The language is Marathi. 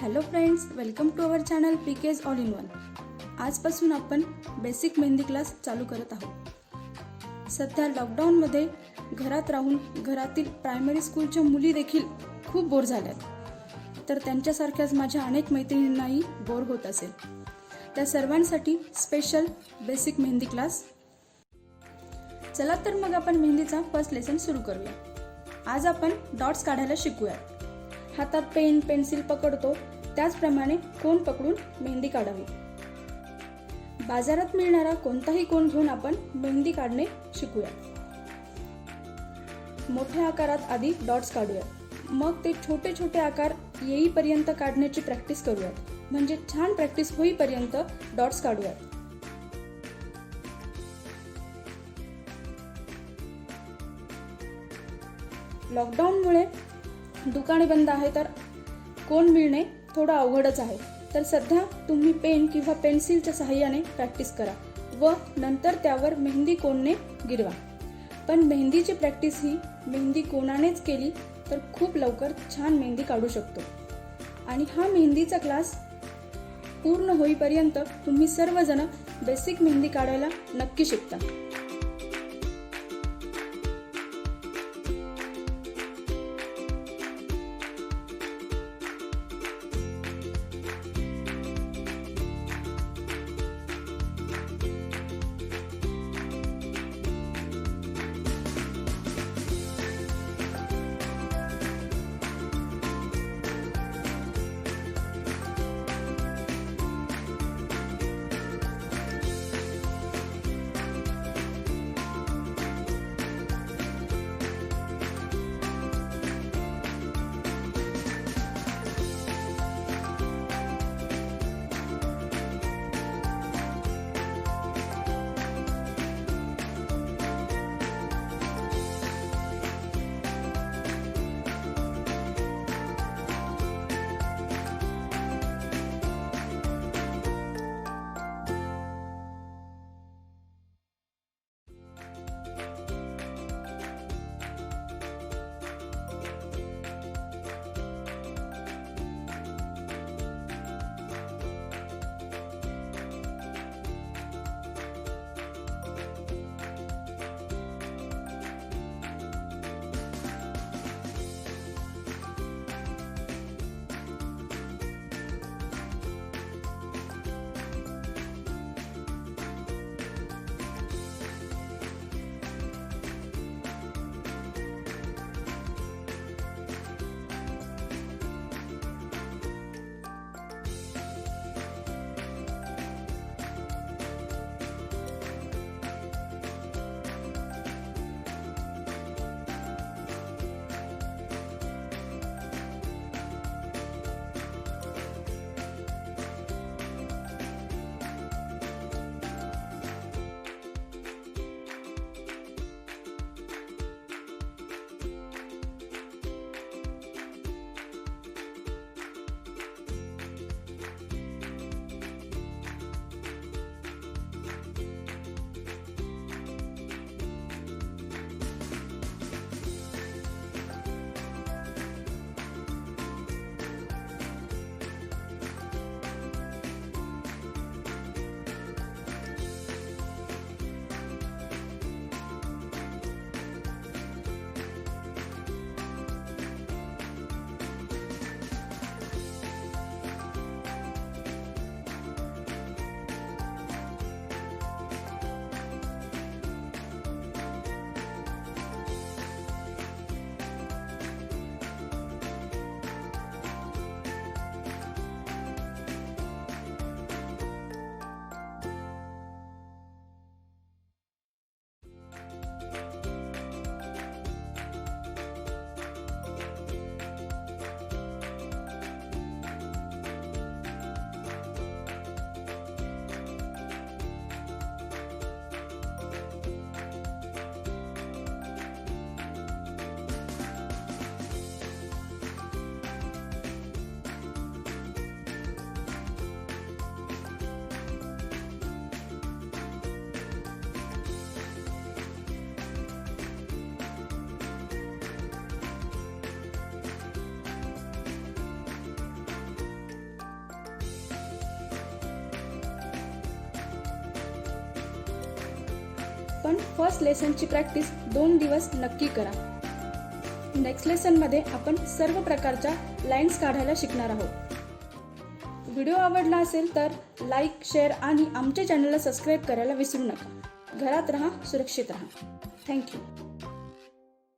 Hello friends, welcome to our channel पीकेज ऑल इन वन। आजपासून आपण बेसिक मेहंदी क्लास चालू करत आहोत। सध्या लॉकडाऊनमध्ये घरात राहून घरातील प्रायमरी स्कूलच्या मुली देखील खूप बोर झाल्यात, तर त्यांच्यासारख्याच माझ्या अनेक मैत्रिणींनाही बोर होत असेल। त्या सर्वांसाठी स्पेशल बेसिक मेहंदी क्लास। चला तर मग आपण मेहंदीचा फर्स्ट लेसन सुरू करूया। आज आपण डॉट्स काढायला शिकूया। हातात पेन पेन्सिल पकडतो त्याचप्रमाणे कोन पकडून मेहंदी काढावी। बाजारात मिळणारा कोणताही कोन घेऊन आपण मेहंदी काढणे शिकूया। मोठ्या आकारात आधी डॉट्स काढूया, मग ते छोटे छोटे आकार येईपर्यंत काढण्याची प्रॅक्टिस करूयात। म्हणजे छान प्रॅक्टिस होईपर्यंत डॉट्स काढूयात। लॉकडाऊनमुळे दुकाने बंद आहे, तर कोन मिळणे थोडं अवघडच आहे। तर सध्या तुम्ही पेन किंवा पेन्सिलच्या सहाय्याने प्रॅक्टिस करा व नंतर त्यावर मेहंदी कोनने गिरवा। पण मेहंदीची प्रॅक्टिस ही मेहंदी कोनानेच केली तर खूप लवकर छान मेहंदी काढू शकतो। आणि हा मेहंदीचा क्लास पूर्ण होईपर्यंत तुम्ही सर्वजण बेसिक मेहंदी काढायला नक्की शिकता। फर्स्ट लेसनची प्रॅक्टिस 2 दिवस नक्की करा. नेक्स्ट लेसनमध्ये आपण सर्व प्रकारच्या लाईन्स काढायला शिकणार आहोत. व्हिडिओ आवडला असेल तर लाईक, शेअर आणि आमच्या चॅनलला सबस्क्राईब करायला विसरू नका. घरात राहा, सुरक्षित राहा. थँक्यू.